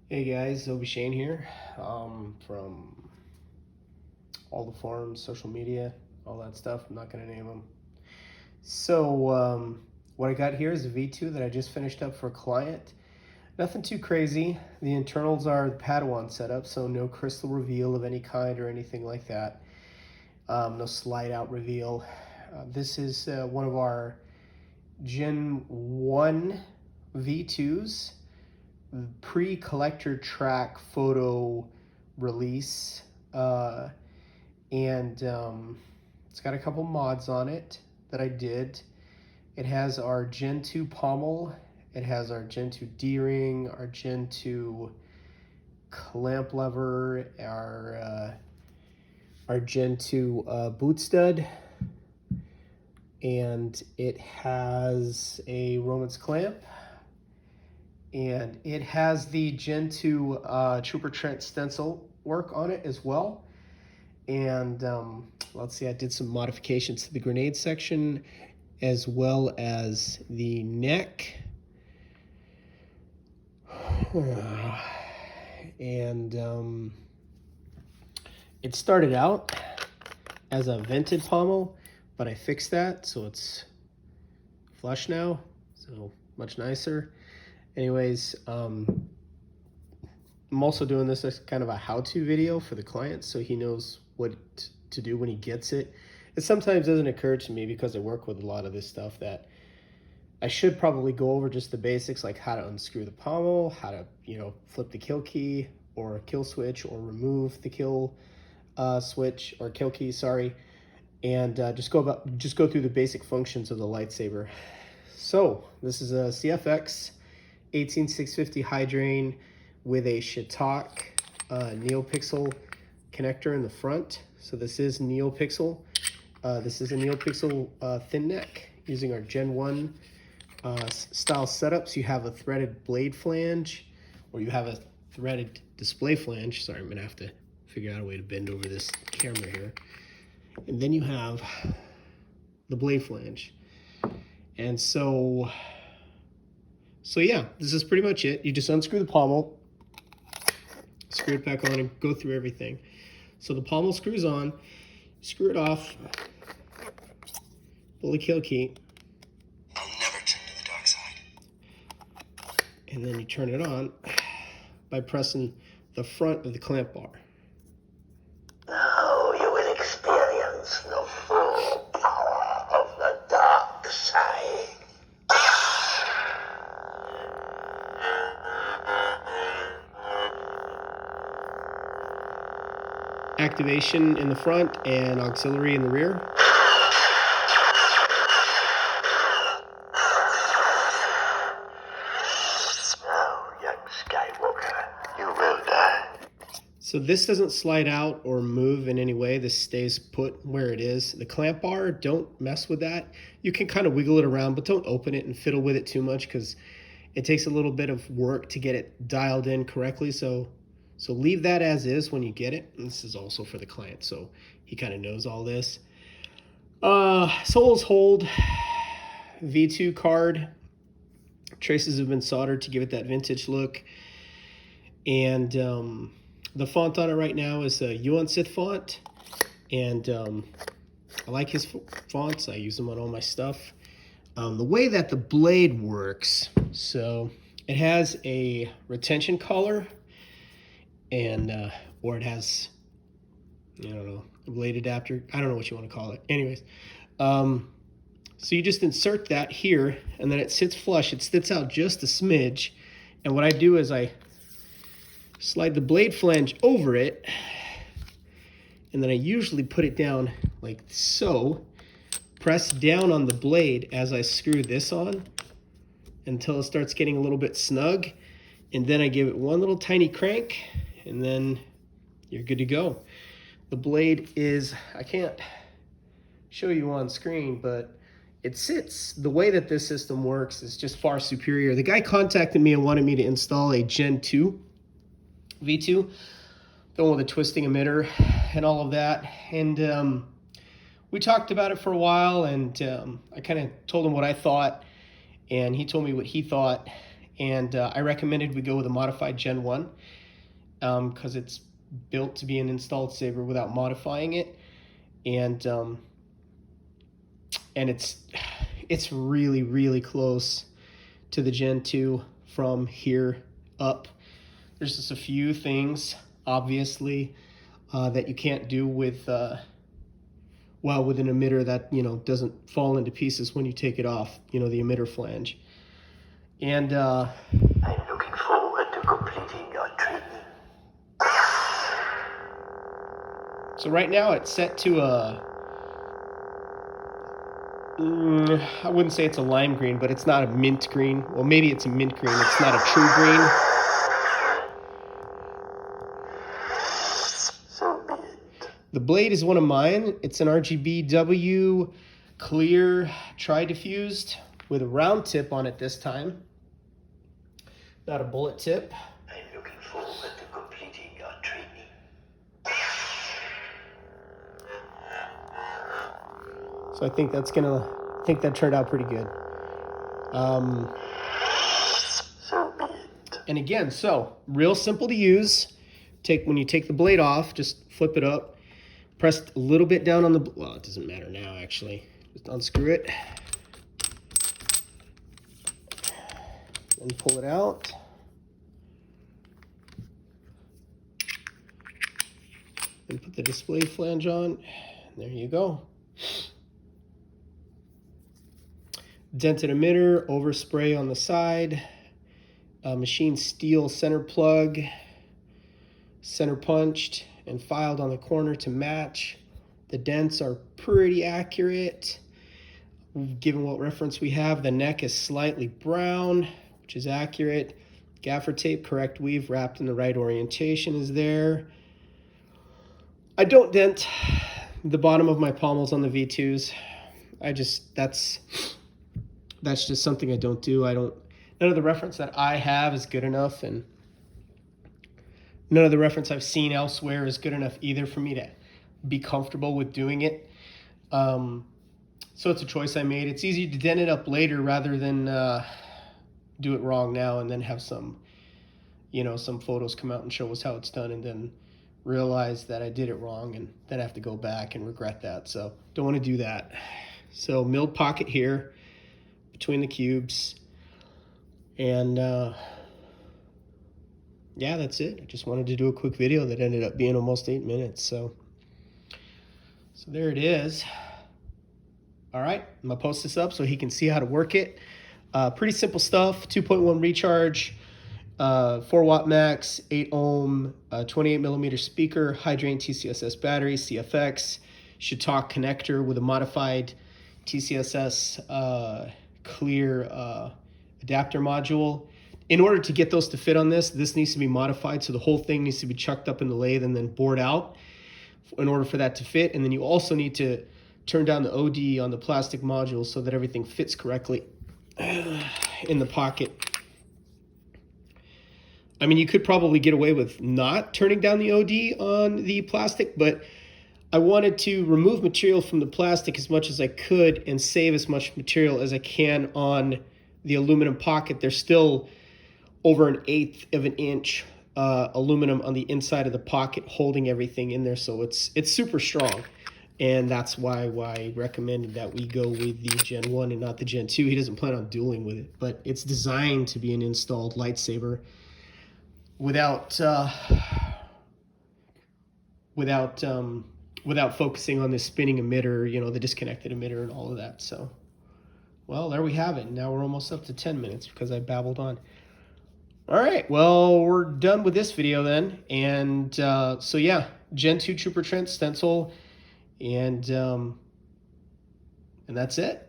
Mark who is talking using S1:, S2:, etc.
S1: Hey guys, Obi Shane here from all the forums, social media, all that stuff. I'm not going to name them. So what I got here is a V2 that I just finished up for a client. Nothing too crazy. The internals are the Padawan setup, so no crystal reveal of any kind or anything like that. No slide out reveal. This is one of our Gen1 V2s. Pre-collector track photo release, and it's got a couple mods on it that I did. It has our Gen 2 pommel, it has our Gen 2 D-ring, our Gen 2 clamp lever, our Gen 2 boot stud, and it has a Roman's clamp. And it has the Gen 2 Trooper Trent stencil work on it as well. And let's see, I did some modifications to the grenade section as well as the neck. And it started out as a vented pommel, but I fixed that, so it's flush now, so much nicer. Anyways, I'm also doing this as kind of a how-to video for the client so he knows what to do when he gets it. It sometimes doesn't occur to me because I work with a lot of this stuff that I should probably go over just the basics, like how to unscrew the pommel, how to, flip the kill key or kill switch or remove the kill switch or kill key, sorry. And just go through the basic functions of the lightsaber. So this is a CFX 18650 high drain with a Shiitake Neopixel connector in the front. So this is Neopixel. This is a Neopixel thin neck using our Gen 1 style setups. You have a threaded blade flange, or you have a threaded display flange. Sorry, I'm gonna have to figure out a way to bend over this camera here. And then you have the blade flange. And so yeah, this is pretty much it. You just unscrew the pommel, screw it back on, and go through everything. So the pommel screws on, screw it off, pull the kill key.
S2: I'll never turn to the dark side.
S1: And then you turn it on by pressing the front of the clamp bar.
S2: Now you will experience the full power of the dark side.
S1: Activation in the front and auxiliary in the rear.
S2: Now, young Skywalker, you will die.
S1: So this doesn't slide out or move in any way. This stays put where it is. The clamp bar, don't mess with that. You can kind of wiggle it around, but don't open it and fiddle with it too much because it takes a little bit of work to get it dialed in correctly. So leave that as is when you get it. And this is also for the client, so he kind of knows all this. Souls Hold V2 card. Traces have been soldered to give it that vintage look. And the font on it right now is a Yuan Sith font. And I like his fonts. I use them on all my stuff. The way that the blade works, so it has a retention collar, and or it has, I don't know, a blade adapter. I don't know what you want to call it. Anyways, so you just insert that here, and then it sits flush. It sits out just a smidge, and what I do is I slide the blade flange over it, and then I usually put it down like so. Press down on the blade as I screw this on until it starts getting a little bit snug, and then I give it one little tiny crank, and then you're good to go. The blade is, I can't show you on screen, but it sits. The way that this system works is just far superior. The guy contacted me and wanted me to install a Gen 2 V2, the one with the twisting emitter and all of that. And we talked about it for a while, and I kind of told him what I thought, and he told me what he thought. and I recommended we go with a modified Gen 1 because it's built to be an installed saver without modifying it, and it's really, really close to the Gen 2 from here up. There's just a few things, obviously, that you can't do with with an emitter that, doesn't fall into pieces when you take it off, the emitter flange. And
S2: I'm looking forward to completing your training.
S1: so right now it's set to I wouldn't say it's a lime green, but it's not a mint green. Well, maybe it's a mint green. It's not a true green.
S2: So be it.
S1: The blade is one of mine. It's an RGBW clear tri-diffused with a round tip on it this time. Not a bullet tip.
S2: I'm looking forward to completing your training.
S1: So I think that turned out pretty good.
S2: So be it.
S1: And again, so real simple to use. When you take the blade off, just flip it up, press a little bit down on the, well, it doesn't matter now actually. Just unscrew it and pull it out. And put the display flange on. There you go. Dented emitter, overspray on the side, machine steel center plug, center punched and filed on the corner to match. The dents are pretty accurate. Given what reference we have, the neck is slightly brown, which is accurate. Gaffer tape, correct weave, wrapped in the right orientation is there. I don't dent the bottom of my pommels on the V2s. That's just something I don't do. None of the reference that I have is good enough, and none of the reference I've seen elsewhere is good enough either for me to be comfortable with doing it. So it's a choice I made. It's easy to dent it up later rather than do it wrong now and then have some photos come out and show us how it's done and then realize that I did it wrong and then I have to go back and regret that. So don't want to do that. So milled pocket here between the cubes, and yeah, that's it. I just wanted to do a quick video that ended up being almost 8 minutes. So there it is. All right, I'm gonna post this up so he can see how to work it. Pretty simple stuff. 2.1 recharge, 4-watt max, 8 ohm, 28 millimeter speaker, high drain TCSS battery, CFX, should talk connector with a modified TCSS clear adapter module. In order to get those to fit on this needs to be modified, so the whole thing needs to be chucked up in the lathe and then bored out in order for that to fit. And then you also need to turn down the OD on the plastic module so that everything fits correctly in the pocket. I mean, you could probably get away with not turning down the OD on the plastic, but I wanted to remove material from the plastic as much as I could and save as much material as I can on the aluminum pocket. There's still over 1/8 of an inch aluminum on the inside of the pocket holding everything in there, so it's super strong. And that's why I recommended that we go with the Gen 1 and not the Gen 2. He doesn't plan on dueling with it, but it's designed to be an installed lightsaber without focusing on the spinning emitter, the disconnected emitter and all of that. So, well, there we have it. Now we're almost up to 10 minutes because I babbled on. All right, well, we're done with this video then. And so yeah, Gen 2 Trooper Trent stencil, and that's it.